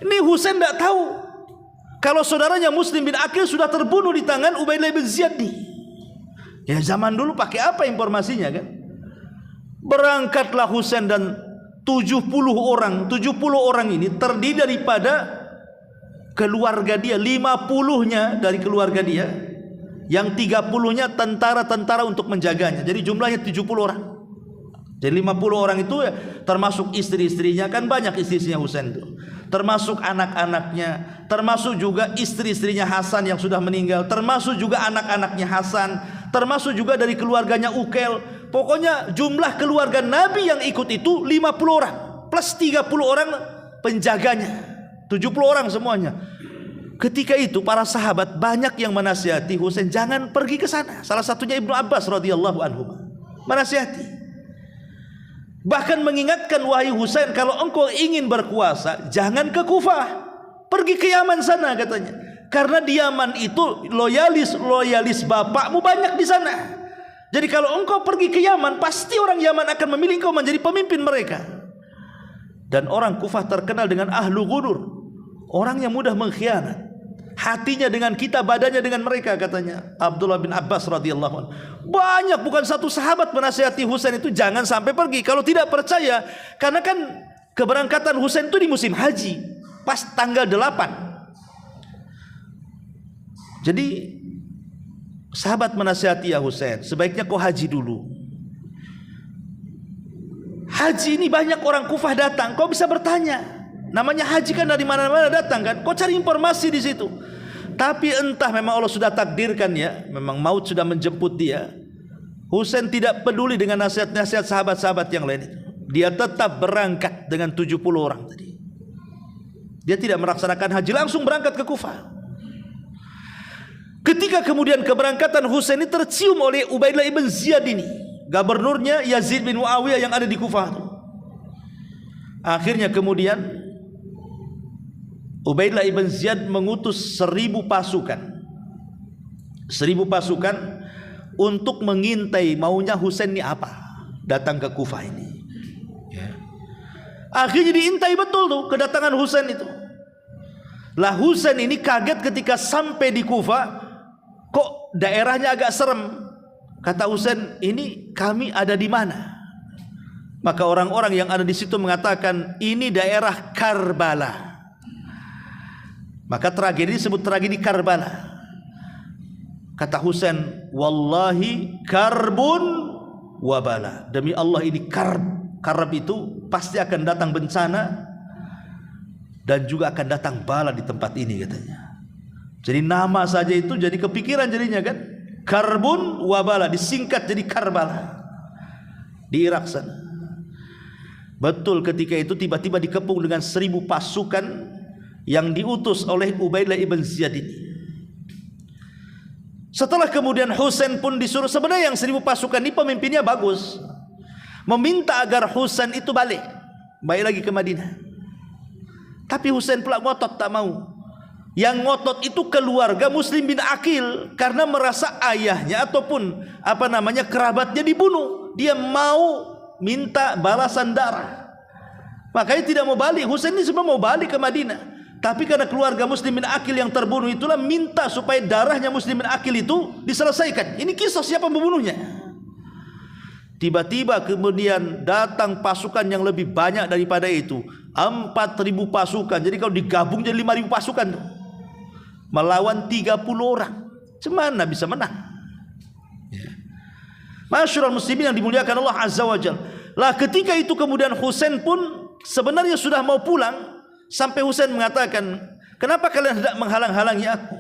Ini Husain tidak tahu kalau saudaranya Muslim bin Aqil sudah terbunuh di tangan Ubaidillah ibn Ziyad nih. Ya zaman dulu pakai apa informasinya kan? Berangkatlah Husain dan 70 orang ini terdiri daripada keluarga dia, 50-nya dari keluarga dia, yang 30-nya tentara-tentara untuk menjaganya. Jadi jumlahnya 70 orang. Jadi 50 orang itu ya, termasuk istri-istrinya, kan banyak istri-istrinya Husain itu. Termasuk anak-anaknya, termasuk juga istri-istrinya Hasan yang sudah meninggal, termasuk juga anak-anaknya Hasan, termasuk juga dari keluarganya Uqail. Pokoknya jumlah keluarga Nabi yang ikut itu 50 orang plus 30 orang penjaganya, 70 orang semuanya. Ketika itu para sahabat banyak yang menasihati Husain jangan pergi ke sana. Salah satunya Ibnu Abbas radhiyallahu anhu menasihati. Bahkan mengingatkan, wahai Husain, kalau engkau ingin berkuasa jangan ke Kufah, pergi ke Yaman sana katanya. Karena di Yaman itu loyalis bapakmu banyak di sana. Jadi kalau engkau pergi ke Yaman, pasti orang Yaman akan memilih engkau menjadi pemimpin mereka. Dan orang Kufah terkenal dengan ahlu ghudur, orang yang mudah mengkhianat. Hatinya dengan kita, badannya dengan mereka, katanya Abdullah bin Abbas radhiyallahu anhu. Banyak, bukan satu sahabat menasihati Husain itu jangan sampai pergi. Kalau tidak percaya, karena kan keberangkatan Husain itu di musim haji, pas tanggal 8. Jadi sahabat menasihati, ya Husain, sebaiknya kau haji dulu. Haji ini banyak orang Kufah datang, kau bisa bertanya. Namanya haji kan dari mana-mana datang kan, kau cari informasi di situ. Tapi entah memang Allah sudah takdirkan ya, memang maut sudah menjemput dia. Husain tidak peduli dengan nasihat-nasihat sahabat-sahabat yang lain itu. Dia tetap berangkat dengan 70 orang tadi. Dia tidak melaksanakan haji, langsung berangkat ke Kufah. Ketika kemudian keberangkatan Husain ini tercium oleh Ubaidillah ibn Ziyad ini, gubernurnya Yazid bin Muawiyah yang ada di Kufah itu. Akhirnya kemudian Ubaidillah ibn Ziyad mengutus 1.000 pasukan. 1.000 pasukan untuk mengintai maunya Husain ini apa, datang ke Kufah ini. Akhirnya diintai betul tuh kedatangan Husain itu. Lah Husain ini kaget ketika sampai di Kufah, kok daerahnya agak serem. Kata Husain, ini kami ada di mana? Maka orang-orang yang ada di situ mengatakan ini daerah Karbala. Maka tragedi disebut tragedi Karbala. Kata Husain, wallahi karbun wabala. Demi Allah ini karb itu pasti akan datang bencana dan juga akan datang bala di tempat ini katanya. Jadi nama saja itu jadi kepikiran jadinya kan. Karbun wabala disingkat jadi Karbala di Irak sana. Betul, ketika itu tiba-tiba dikepung dengan 1.000 pasukan yang diutus oleh Ubaidillah ibn Ziyad ini. Setelah kemudian Husain pun disuruh, sebenarnya yang 1.000 pasukan ini pemimpinnya bagus, meminta agar Husain itu balik lagi ke Madinah. Tapi Husain pula ngotot, tak mau. Yang ngotot itu keluarga Muslim bin Aqil, karena merasa ayahnya ataupun kerabatnya dibunuh. Dia mau minta balasan darah, makanya tidak mau balik. Husain ini sebenarnya mau balik ke Madinah. Tapi karena keluarga Muslim bin Aqil yang terbunuh itulah minta supaya darahnya Muslim bin Aqil itu diselesaikan. Ini kisah siapa pembunuhnya. Tiba-tiba kemudian datang pasukan yang lebih banyak daripada itu, 4.000 pasukan. Jadi kalau digabung jadi 5.000 pasukan tuh, melawan 30 orang. Cemana bisa menang? Ya. Masyarul muslimin yang dimuliakan Allah Azza wa Jalla. Lah ketika itu kemudian Husain pun sebenarnya sudah mau pulang, sampai Husain mengatakan, kenapa kalian hendak menghalang-halangi aku?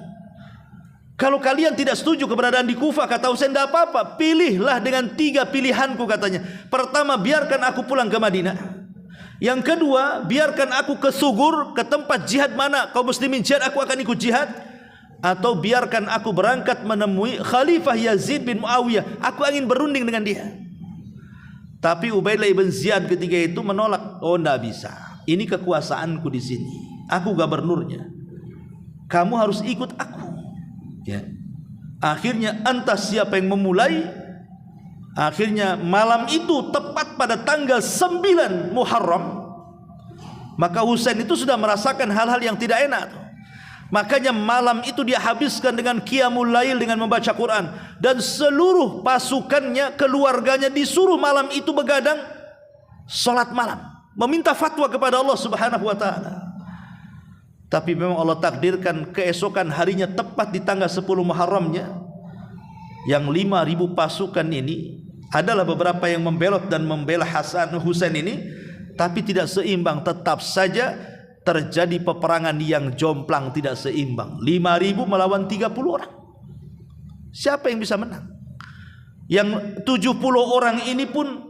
Kalau kalian tidak setuju keberadaan di Kufah, kata Husain, tidak apa-apa, pilihlah dengan 3 pilihanku katanya. Pertama, biarkan aku pulang ke Madinah. Yang kedua, biarkan aku ke Sugur, ke tempat jihad mana kaum muslimin jihad, aku akan ikut jihad. Atau biarkan aku berangkat menemui Khalifah Yazid bin Muawiyah, aku ingin berunding dengan dia. Tapi Ubaidillah ibn Ziyad ketika itu menolak. Oh, tidak bisa, ini kekuasaanku di sini, aku gubernurnya, kamu harus ikut aku. Ya. Akhirnya entah siapa yang memulai. Akhirnya malam itu tepat pada tanggal 9 Muharram, maka Husain itu sudah merasakan hal-hal yang tidak enak. Makanya malam itu dia habiskan dengan qiyamul lail, dengan membaca Quran. Dan seluruh pasukannya, keluarganya disuruh malam itu begadang salat malam, meminta fatwa kepada Allah Subhanahu wa ta'ala. Tapi memang Allah takdirkan keesokan harinya tepat di tanggal 10 Muharramnya, yang 5.000 pasukan ini adalah beberapa yang membelot dan membela Husain ini, tapi tidak seimbang. Tetap saja terjadi peperangan yang jomplang, tidak seimbang. 5.000 melawan 30 orang. Siapa yang bisa menang? Yang 70 orang ini pun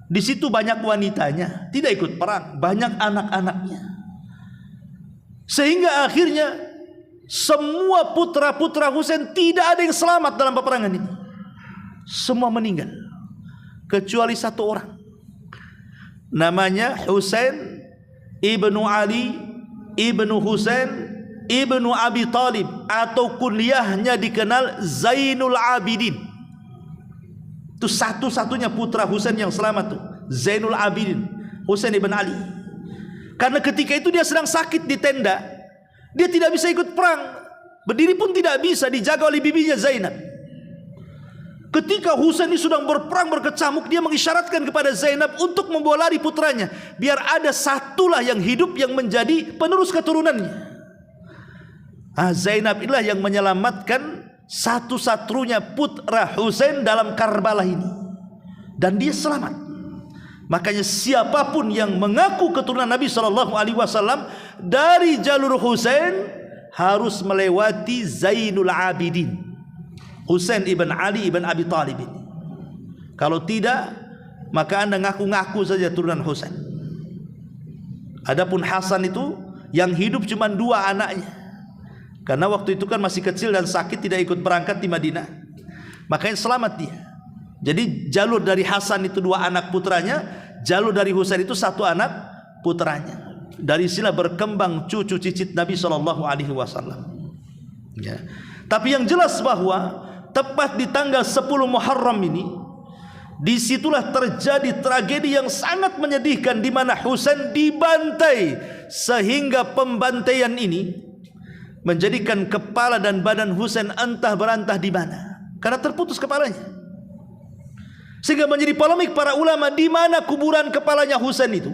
di situ banyak wanitanya, tidak ikut perang, banyak anak-anaknya. Sehingga akhirnya semua putra-putra Husain tidak ada yang selamat dalam peperangan ini. Semua meninggal kecuali 1 orang, namanya Husain ibnu Ali ibnu Husain ibnu Abi Talib, atau kunyahnya dikenal Zainul Abidin. Itu satu-satunya putra Husain yang selamat tuh, Zainul Abidin, Husain ibn Ali. Karena ketika itu dia sedang sakit di tenda, dia tidak bisa ikut perang, berdiri pun tidak bisa, dijaga oleh bibinya Zainab. Ketika Husain ini sedang berperang berkecamuk, dia mengisyaratkan kepada Zainab untuk membawa lari putranya, biar ada satulah yang hidup yang menjadi penerus keturunannya. Zainab inilah yang menyelamatkan satu-satunya putra Husain dalam Karbala ini, dan dia selamat. Makanya siapapun yang mengaku keturunan Nabi SAW dari jalur Husain harus melewati Zainul Abidin, Husain ibn Ali ibn Abi Talib ini. Kalau tidak, maka anda ngaku-ngaku saja turunan Husain. Adapun Hasan itu yang hidup cuma 2 anaknya, karena waktu itu kan masih kecil dan sakit, tidak ikut berangkat di Madinah, makanya selamat dia. Jadi jalur dari Hasan itu 2 anak putranya, jalur dari Husain itu 1 anak putranya. Dari sinilah berkembang cucu cicit Nabi SAW. Ya. Tapi yang jelas bahwa tepat di tanggal 10 Muharram ini, disitulah terjadi tragedi yang sangat menyedihkan, di mana Husain dibantai, sehingga pembantaian ini menjadikan kepala dan badan Husain entah berantah di mana, karena terputus kepalanya. Sehingga menjadi polemik para ulama, di mana kuburan kepalanya Husain itu.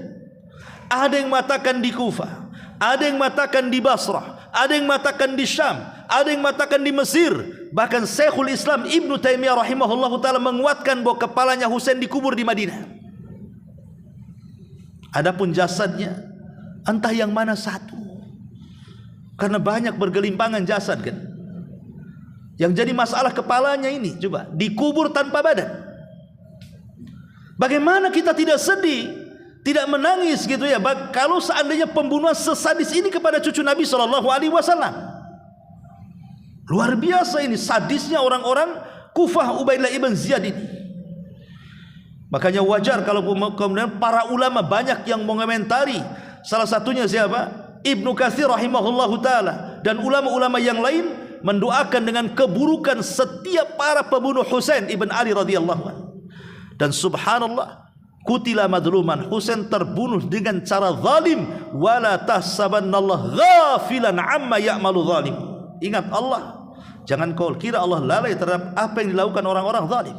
Ada yang mengatakan di Kufah, ada yang mengatakan di Basrah, ada yang mengatakan di Syam, ada yang mengatakan di Mesir. Bahkan Syekhul Islam Ibnu Taimiyah rahimahullahu taala menguatkan bahwa kepalanya Husain dikubur di Madinah. Adapun jasadnya entah yang mana satu, karena banyak bergelimpangan jasad kan. Yang jadi masalah kepalanya ini, coba dikubur tanpa badan. Bagaimana kita tidak sedih, tidak menangis gitu ya, kalau seandainya pembunuhan sesadis ini kepada cucu Nabi SAW. Luar biasa ini sadisnya orang-orang Kufah Ubaidillah ibn Ziyad ini. Makanya wajar kalau kemudian para ulama banyak yang mengomentari. Salah satunya siapa? Ibnu Katsir rahimahullahu taala, dan ulama-ulama yang lain mendoakan dengan keburukan setiap para pembunuh Husain ibn Ali radhiyallahu anhu. Dan subhanallah, Qutila madluman, Husain terbunuh dengan cara zalim. Wala tahsabannallaha ghafilan amma ya'malu zalim. Ingat Allah, jangan kau kira Allah lalai terhadap apa yang dilakukan orang-orang zalim.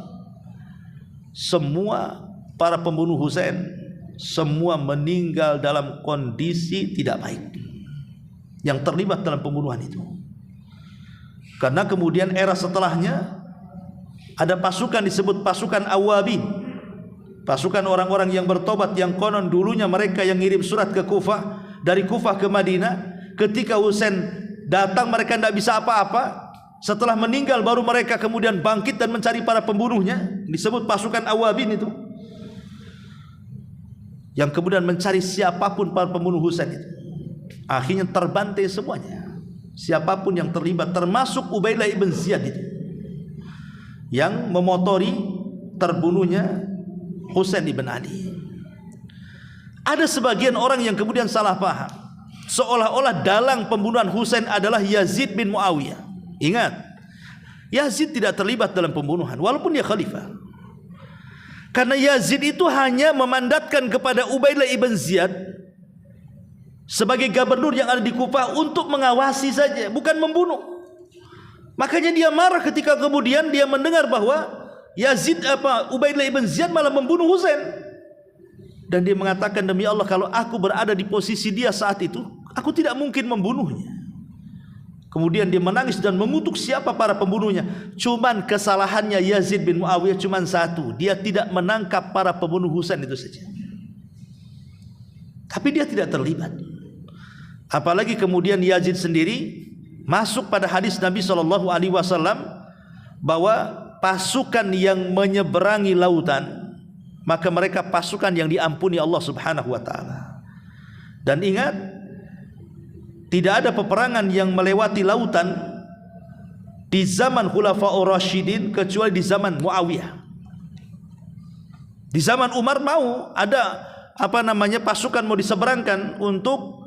Semua para pembunuh Husain semua meninggal dalam kondisi tidak baik yang terlibat dalam pembunuhan itu. Karena kemudian era setelahnya ada pasukan disebut pasukan Awabin, pasukan orang-orang yang bertobat, yang konon dulunya mereka yang ngirim surat ke Kufah, dari Kufah ke Madinah. Ketika Husain datang mereka tidak bisa apa-apa. Setelah meninggal baru mereka kemudian bangkit dan mencari para pembunuhnya, disebut pasukan Awabin itu, yang kemudian mencari siapapun para pembunuh Husain itu. Akhirnya terbantai semuanya, siapapun yang terlibat, termasuk Ubaidillah ibn Ziyad itu yang memotori terbunuhnya Husain ibn Ali. Ada sebagian orang yang kemudian salah paham, seolah-olah dalang pembunuhan Husain adalah Yazid bin Muawiyah. Ingat, Yazid tidak terlibat dalam pembunuhan walaupun dia khalifah. Karena Yazid itu hanya memandatkan kepada Ubaidillah ibn Ziyad sebagai gubernur yang ada di Kufah untuk mengawasi saja, bukan membunuh. Makanya dia marah ketika kemudian dia mendengar bahwa Ubaidillah ibn Ziyad malah membunuh Husain. Dan dia mengatakan, demi Allah, kalau aku berada di posisi dia saat itu, aku tidak mungkin membunuhnya. Kemudian dia menangis dan mengutuk siapa para pembunuhnya. Cuman kesalahannya Yazid bin Muawiyah cuman satu, dia tidak menangkap para pembunuh Husain itu saja. Tapi dia tidak terlibat. Apalagi kemudian Yazid sendiri masuk pada hadis Nabi SAW bahwa pasukan yang menyeberangi lautan, maka mereka pasukan yang diampuni Allah Subhanahu wa taala. Dan ingat, tidak ada peperangan yang melewati lautan di zaman Khulafaur Rasyidin kecuali di zaman Muawiyah. Di zaman Umar mau ada pasukan mau diseberangkan untuk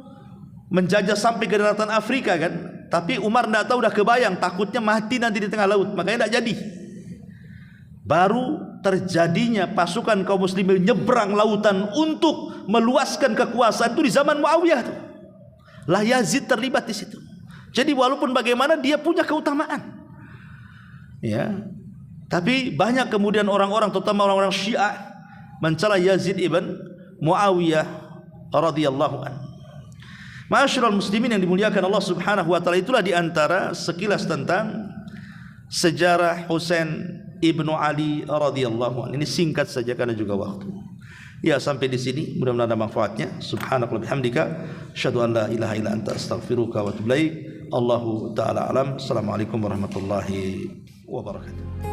menjajah sampai ke daratan Afrika kan. Tapi Umar tidak tahu, dah kebayang takutnya mati nanti di tengah laut, makanya tidak jadi. Baru terjadinya pasukan kaum muslimin nyebrang lautan untuk meluaskan kekuasaan itu di zaman Muawiyah tuh. Lah Yazid terlibat di situ. Jadi walaupun bagaimana dia punya keutamaan. Ya. Tapi banyak kemudian orang-orang, terutama orang-orang Syiah, mencela Yazid ibn Muawiyah radhiyallahu anhu. Ma'asyiral muslimin yang dimuliakan Allah Subhanahu wa taala, itulah di antara sekilas tentang sejarah Husain ibnu Ali radhiyallahu anhu. Ini singkat saja karena juga waktu. Ya, sampai di sini, mudah-mudahan ada manfaatnya. Subhanakallahumma bihamdika, asyhadu an la ilaha illa anta, astaghfiruka wa atubu ilaik. Allahu taala alam. Assalamualaikum warahmatullahi wabarakatuh.